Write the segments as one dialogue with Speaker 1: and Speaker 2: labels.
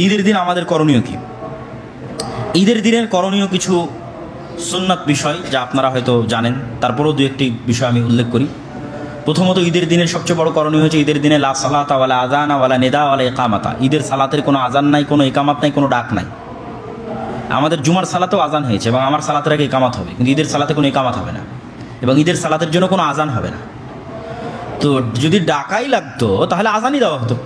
Speaker 1: ঈদের দিন আমাদের করণীয় কি? ঈদের দিনের করণীয় কিছু সুন্নাত বিষয় যা আপনারা হয়তো জানেন, তারপরেও দু একটি বিষয় আমি উল্লেখ করি। প্রথমত, ঈদের দিনের সবচেয়ে বড় করণীয় হচ্ছে ঈদের দিনে লা সালাতা ওয়ালা আযানা ওয়ালা নিদা ওয়ালা ইকামাতা। ঈদের সালাতের কোনো আজান নাই, কোনো ইকামাত নাই, কোনো ডাক নাই। আমাদের জুমার সালাতেও আজান হয়েছে এবং আমার সালাতের আগে ইকামাত হবে, কিন্তু ঈদের সালাতে কোনো ইকামাত হবে না এবং ঈদের সালাতের জন্য কোনো আজান হবে না। তো যদি ডাকাই লাগতো তাহলে আজানই দেওয়া হতো।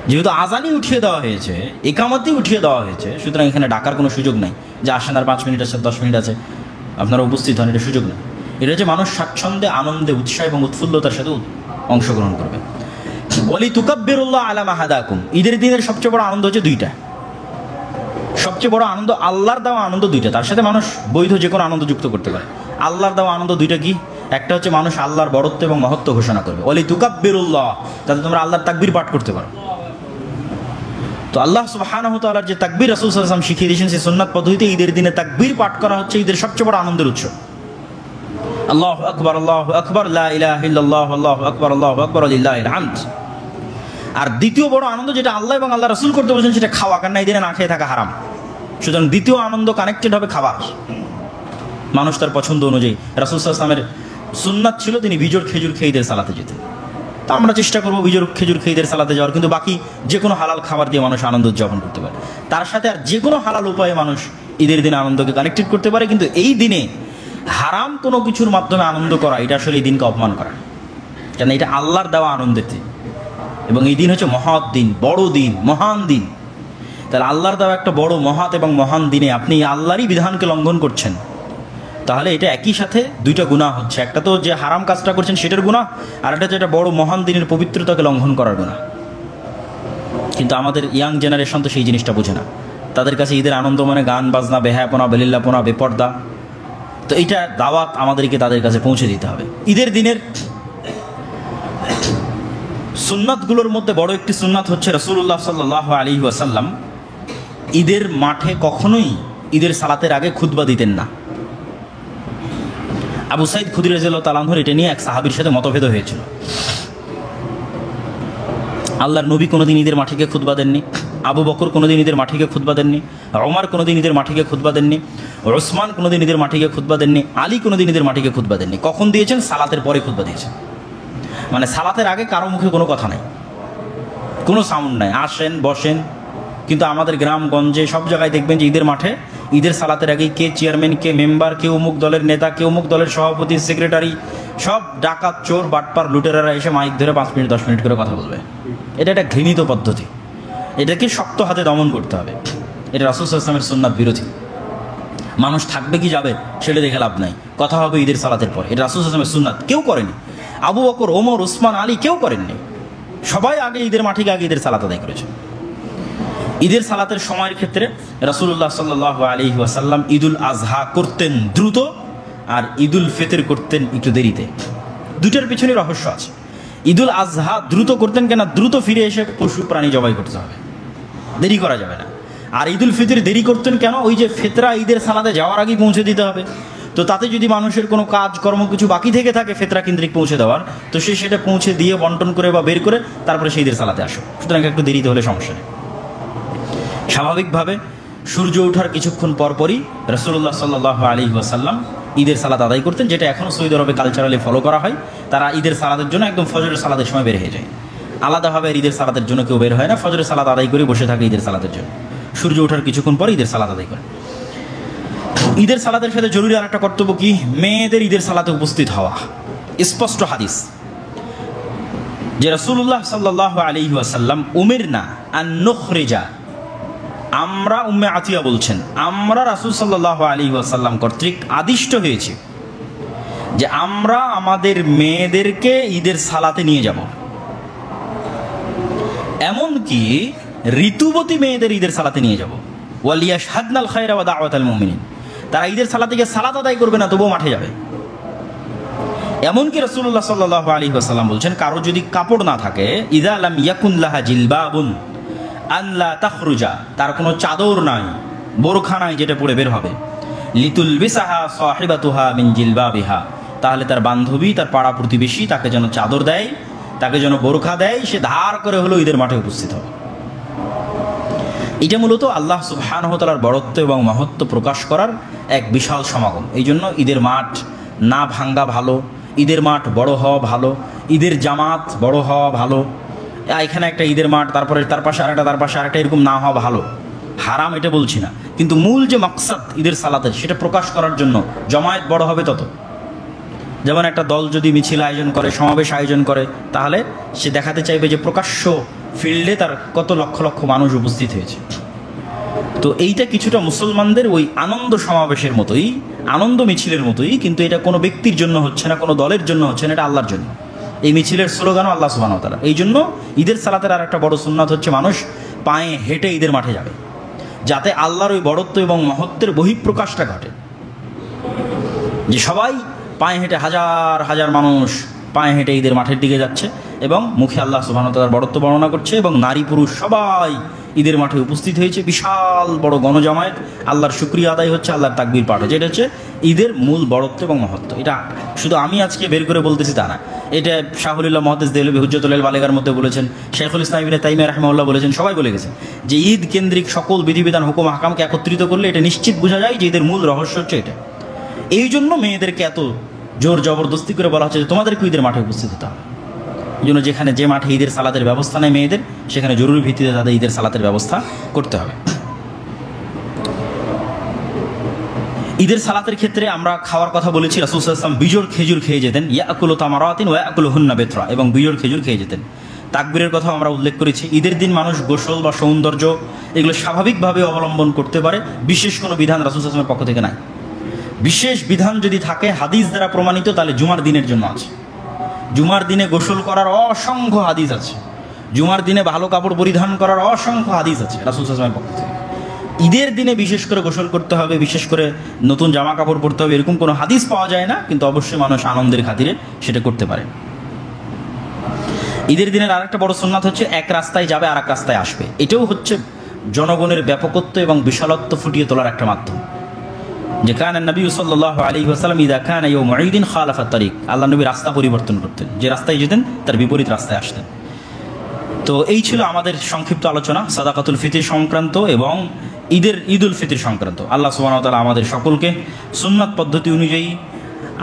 Speaker 1: যেহেতু আজানই উঠিয়ে দেওয়া হয়েছে, ইকামতই উঠিয়ে দেওয়া হয়েছে, সুতরাং এখানে ডাকার কোনো সুযোগ নাই যে আসেন আর 5 মিনিট আছে, 10 মিনিট আছে, আপনারা উপস্থিত হন, এটা সুযোগ নেই। এটা হচ্ছে মানুষ স্বাচ্ছন্দ্যে, আনন্দে, উৎসাহ এবং উৎফুল্লতার সাথে অংশগ্রহণ করবে। ওয়ালি তুকাব্বিরুল্লাহ আলা মা হাদাকুম। ঈদের দিনের সবচেয়ে বড় আনন্দ হচ্ছে দুইটা। সবচেয়ে বড় আনন্দ, আল্লাহর দেওয়া আনন্দ দুইটা, তার সাথে মানুষ বৈধ যে কোনো আনন্দ যুক্ত করতে পারে। আল্লাহর দেওয়া আনন্দ দুইটা কি? একটা হচ্ছে মানুষ আল্লাহর বড়ত্ব এবং মহত্ব ঘোষণা করবে, ওয়ালি তুকাব্বিরুল্লাহ, যাতে তোমরা আল্লাহর তাকবীর পাঠ করতে পারো। তো আল্লাহ সুবহানাহু ওয়া তাআলার যে তাকবীর রাসূল সাল্লাল্লাহু আলাইহি ওয়াসাল্লাম শিখিয়ে দিয়েছেন, সেই সুন্নাত পদ্ধতিতে ঈদের দিনে তাকবীর পাঠ করা হচ্ছে ঈদের সবচেয়ে বড় আনন্দের উৎস। আল্লাহু আকবার, আল্লাহু আকবার, লা ইলাহা ইল্লাল্লাহ, আল্লাহু আকবার, আল্লাহু আকবার, লিল্লাহিল হামদ। আর দ্বিতীয় বড় আনন্দ যেটা আল্লাহ এবং আল্লাহ রাসূল করতে বলেছেন, সেটা খাওয়া। কারণ এই দিনে না খেয়ে থাকা হারাম। সুতরাং দ্বিতীয় আনন্দ কানেক্টেড হবে খাবার। মানুষ তার পছন্দ অনুযায়ী, রাসূল সাল্লাল্লাহু আলাইহি ওয়াসাল্লামের সুন্নাত ছিল তিনি বিজোড় খেজুর খেয়ে ঈদের সালাতে যেতেন। তা আমরা চেষ্টা করবো বিজোড় খেজুর খেয়ে ঈদের সালাতে যাওয়ার, কিন্তু বাকি যে কোনো হালাল খাবার দিয়ে মানুষ আনন্দ উদযাপন করতে পারে। তার সাথে আর যে কোনো হালাল উপায়ে মানুষ ঈদের দিনে আনন্দকে কানেক্টেড করতে পারে। কিন্তু এই দিনে হারাম কোনো কিছুর মাধ্যমে আনন্দ করা, এটা আসলে এই দিনকে অপমান করা। কেন? এটা আল্লাহর দেওয়া আনন্দের দিন এবং এই দিন হচ্ছে মহৎ দিন, বড় দিন, মহান দিন। তাহলে আল্লাহর দেওয়া একটা বড়, মহৎ এবং মহান দিনে আপনি আল্লাহরই বিধানকে লঙ্ঘন করছেন, তাহলে এটা একই সাথে দুইটা গুনাহ হচ্ছে। একটা তো যে হারাম কাজটা করছেন সেটার গুনাহ, আর একটা যেটা বড় মহান দিনের পবিত্রতাকে লঙ্ঘন করার গুনাহ। কিন্তু আমাদের ইয়াং জেনারেশন তো সেই জিনিসটা বোঝে না। তাদের কাছে ঈদের আনন্দ মানে গান বাজনা, বেহায়াপনা, বেলিল্লাপনা, বেপর্দা। তো এইটা দাওয়াত আমাদেরকে তাদের কাছে পৌঁছে দিতে হবে। ঈদের দিনের সুন্নাতগুলোর মধ্যে বড় একটি সুন্নাত হচ্ছে রাসূলুল্লাহ সাল্লাল্লাহু আলাইহি ওয়াসাল্লাম ঈদের মাঠে কখনোই ঈদের সালাতের আগে খুতবা দিতেন না। আবু সাইদ খুদরি রাদিয়াল্লাহু তাআলা আনহু এটা নিয়ে এক সাহাবীর সাথে মতভেদ হয়েছিল। আল্লাহর নবী কোনোদিন ঈদের মাঠে গিয়ে খুতবা দেননি, আবু বকর কোনোদিন ঈদের মাঠে গিয়ে খুতবা দেননি, ওমর কোনোদিন ঈদের মাঠে গিয়ে খুতবা দেননি, ওসমান কোনোদিন ঈদের মাঠে গিয়ে খুতবা দেননি, আলী কোনোদিন ঈদের মাঠে গিয়ে খুতবা দেননি। কখন দিয়েছেন? সালাতের পরে খুতবা দিয়েছেন। মানে সালাতের আগে কারো মুখে কোনো কথা নাই, কোনো সাউন্ড নাই, আসেন বসেন। কিন্তু আমাদের গ্রামগঞ্জে সব জায়গায় দেখবেন যে ঈদের মাঠে ঈদের সালাতের আগে কে চেয়ারম্যান, কে মেম্বার, কে অমুক দলের নেতা, কে অমুক দলের সভাপতি, সেক্রেটারি, সব ডাকাত, চোর, বাটপার, লুটেরারা এসে মাইক ধরে 5 মিনিট 10 মিনিট করে কথা বলবে। এটা একটা ঘৃণিত পদ্ধতি, এটাকে শক্ত হাতে দমন করতে হবে। এটা রাসূল সাল্লাল্লাহু আলাইহি ওয়াসাল্লামের সুন্নাত বিরোধী। মানুষ থাকবে কি যাবে সেটা দেখে লাভ নাই, কথা হবে ঈদের সালাতের পর। এটা রাসূল সাল্লাল্লাহু আলাইহি ওয়াসাল্লামের সুন্নাত, কেউ করেনি। আবু বকর, ওমর, ওসমান, আলী কেউ করেননি। সবাই আগে ঈদের মাঠে গিয়ে আগে ঈদের সালাত আদায় করেছে। ঈদের সালাতের সময়ের ক্ষেত্রে রাসূলুল্লাহ সাল্লাল্লাহু আলাইহি ওয়াসাল্লাম ঈদুল আজহা করতেন দ্রুত, আর ঈদুল ফিতর করতেন একটু দেরিতে। দুটার পিছনে রহস্য আছে। ঈদুল আজহা দ্রুত করতেন কেন? দ্রুত ফিরে এসে পশু প্রাণী জবাই করতে হবে, দেরি করা যাবে না। আর ঈদুল ফিতর দেরি করতেন কেন? ওই যে ফিতরা ঈদের সালাতে যাওয়ার আগেই পৌঁছে দিতে হবে। তো তাতে যদি মানুষের কোনো কাজ কর্ম কিছু বাকি থেকে থাকে ফিতরা কেন্দ্রিক পৌঁছে দেওয়ার, তো সে সেটা পৌঁছে দিয়ে বন্টন করে বা বের করে তারপরে সেই ঈদের সালাতে আসো। সুতরাং একটু দেরিতে হলে সমস্যা নেই। স্বাভাবিকভাবে সূর্য ওঠার কিছুক্ষণ পরপরই রাসূলুল্লাহ সাল্লাল্লাহু আলাইহি ওয়াসাল্লাম ঈদের সালাত আদায় করতেন, যেটা এখনও সৌদি আরবে কালচারালি ফলো করা হয়। তারা ঈদের সালাতের জন্য একদম ফজরের সালাতের সময় বের হয়ে যায়। আলাদাভাবে ঈদের সালাতের জন্য কেউ বের হয় না, ফজরের সালাত আদায় করে বসে থাকে ঈদের সালাতের জন্য। সূর্য ওঠার কিছুক্ষণ পর ঈদের সালাত আদায় করে। ঈদের সালাতের সাথে জরুরি আর একটা কর্তব্য কি? মেয়েদের ঈদের সালাতে উপস্থিত হওয়া। স্পষ্ট হাদিস যে রাসূলুল্লাহ সাল্লাল্লাহু আলাইহি ওয়াসাল্লাম উমিরনা আন নুখরিজা, আমরা, উম্মে আতিয়া বলছেন, আমরা রাসূল সাল্লাল্লাহু আলাইহি ওয়াসাল্লাম কর্তৃক আদিষ্ট হয়েছি যে আমরা আমাদের মেয়েদেরকে ঈদের সালাতে নিয়ে যাব। এমনকি ঋতুবতী মেয়েদের ঈদের সালাতে নিয়ে যাব। ওয়ালিয়াশহাদনাল খায়রা ওয়া দাওয়াতাল মুমিনিন, তারা ঈদের সালাতে গিয়ে সালাত আদায় করবে না, তবুও মাঠে যাবে। এমনকি রাসূলুল্লাহ সাল্লাল্লাহু আলাইহি ওয়াসাল্লাম বলছেন, কারো যদি কাপড় না থাকে, ইযা লাম ইয়াকুন লাহা জিলবাবুন আল্লাহ তাখরুজা, তার কোনো চাদর নাই, বোরখা নাই যেটা পরে বের হবে, লিতুল বিসাহা সাহিবাতুহা মিন জিলবাবিহা, তাহলে তার বান্ধবী, তার পাড়া প্রতিবেশী তাকে যেন চাদর দেয়, তাকে যেন বোরখা দেয়, সে ধার করে হলো ঈদের মাঠে উপস্থিত হবে। এটা মূলত আল্লাহ সুবহানাহু ওয়া তাআলার বড়ত্ব এবং মহত্ব প্রকাশ করার এক বিশাল সমাগম। এই জন্য ঈদের মাঠ না ভাঙ্গা ভালো, ঈদের মাঠ বড় হওয়া ভালো, ঈদের জামাত বড় হওয়া ভালো। এখানে একটা ঈদের মাঠ, তারপরে তার পাশে আরেকটা, তার পাশে আরেকটা, এরকম না হওয়া ভালো। হারাম এটা বলছি না, কিন্তু মূল যে মাকসাদ ঈদের সালাতের, সেটা প্রকাশ করার জন্য জমায়েত বড় হবে তত। যেমন একটা দল যদি মিছিল আয়োজন করে, সমাবেশ আয়োজন করে, তাহলে সে দেখাতে চাইবে যে প্রকাশ্য ফিল্ডে তার কত লক্ষ লক্ষ মানুষ উপস্থিত হয়েছে। তো এইটা কিছুটা মুসলমানদের ওই আনন্দ সমাবেশের মতোই, আনন্দ মিছিলের মতোই, কিন্তু এটা কোনো ব্যক্তির জন্য হচ্ছে না, কোনো দলের জন্য হচ্ছে না, এটা আল্লাহর জন্য। এই মিছিলের স্লোগানও আল্লাহ সুবহানাহু ওয়া তাআলা। এই জন্য ঈদের সালাতের আর একটা বড় সুন্নাত হচ্ছে মানুষ পায়ে হেঁটে ঈদের মাঠে যাবে, যাতে আল্লাহর ওই বড়ত্ব এবং মহত্বের বহিঃপ্রকাশটা ঘটে। যে সবাই পায়ে হেঁটে, হাজার হাজার মানুষ পায়ে হেঁটে ঈদের মাঠের দিকে যাচ্ছে এবং মুখে আল্লাহ সুবহানাহু ওয়া তাআলার বড়ত্ব বর্ণনা করছে, এবং নারী পুরুষ সবাই ঈদের মাঠে উপস্থিত হয়েছে, বিশাল বড় গণজামায়াত, আল্লাহর শুকরিয়া আদায় হচ্ছে, আল্লাহর তাকবীর পাঠ হচ্ছে। এটা হচ্ছে ঈদের মূল বড়ত্ব এবং মহত্ব। এটা শুধু আমি আজকে বের করে বলতেছি তা না, এটা শাহুলিল্লাহ মুহাদ্দিস দেহলভী হুজ্জাতুল বালিগার মধ্যে বলেছেন, শাইখুল ইসলাম ইবনে তাইমিয়া রাহিমাহুল্লাহ বলেছেন, সবাই বলে গেছেন যে ঈদ কেন্দ্রিক সকল বিধিবিধান, হুকুম, আহকামকে একত্রিত করলে এটা নিশ্চিত বোঝা যায় যে ঈদের মূল রহস্য হচ্ছে এটা। এই জন্য মেয়েদেরকে এত জোর জবরদস্তি করে বলা হচ্ছে যে তোমাদেরকে ঈদের মাঠে উপস্থিত হতে হবে। এই জন্য যেখানে যে মাঠে ঈদের সালাতের ব্যবস্থা নেই মেয়েদের, সেখানে জরুরি ভিত্তিতে তাদের ঈদের সালাতের ব্যবস্থা করতে হবে। ঈদের সালাতের ক্ষেত্রে আমরা খাওয়ার কথা বলেছি, রাসূল সাল্লাল্লাহু আলাইহি ওয়াসাল্লাম বিজোড় খেজুর খেয়ে যেতেন, ইয়াকুলু তামারাতিন ওয়া ইয়াকুলুহুন্না বিতরা, এবং বিজোড় খেজুর খেয়ে যেতেন। তাকবীরের কথা আমরা উল্লেখ করেছি। ঈদের দিন মানুষ গোসল বা সৌন্দর্য এগুলো স্বাভাবিকভাবে অবলম্বন করতে পারে, বিশেষ কোনো বিধান রাসূল সাল্লাল্লাহু আলাইহি ওয়াসাল্লামের পক্ষ থেকে নাই। বিশেষ বিধান যদি থাকে হাদিস দ্বারা প্রমাণিত, তাহলে জুমার দিনের জন্য আছে। জুমার দিনে গোসল করার অসংখ্য হাদিস আছে, জুমার দিনে ভালো কাপড় পরিধান করার অসংখ্য হাদিস আছে রাসূল সাল্লাল্লাহু আলাইহি ওয়াসাল্লামের পক্ষ থেকে। ঈদের দিনে বিশেষ করে গোসল করতে হবে, বিশেষ করে নতুন জামা কাপড় পরতে হবে, এরকম কোনো হাদিস পাওয়া যায় না, কিন্তু অবশ্যই মানুষ আনন্দের খাতিরে সেটা করতে পারে। ঈদের দিনের আরেকটা বড় সুন্নাত হচ্ছে এক রাস্তায় যাবে আর এক রাস্তায় আসবে। এটাও হচ্ছে জনগণের ব্যাপকত্ব এবং বিশালত্ব ফুটিয়ে তোলার একটা মাধ্যম। যে কানা নবী সাল্লাল্লাহু আলাইহি ওয়াসাল্লাম ইযা কানা ইয়াউমু ঈদিন খালাফা তারিক, আল্লাহ নবী রাস্তা পরিবর্তন করতেন, যে রাস্তায় যেতেন তার বিপরীত রাস্তায় আসতেন। তো এই ছিল আমাদের সংক্ষিপ্ত আলোচনা সাদাকাতুল ফিতর সংক্রান্ত এবং ঈদুল ফিতর সংক্রান্ত। আল্লাহ সুবহানাহু ওয়া তাআলা আমাদের সকলকে সুন্নাত পদ্ধতি অনুযায়ী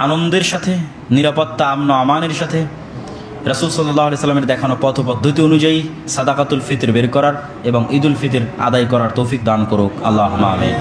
Speaker 1: আনন্দের সাথে, নিরাপত্তা, আমন আমানের সাথে রাসূল সাল্লাল্লাহু আলাইহি সাল্লামের দেখানো পথ পদ্ধতি অনুযায়ী সাদাকাতুল ফিতর বের করার এবং ঈদুল ফিতর আদায় করার তৌফিক দান করুক। আল্লাহুম্মা আমিন।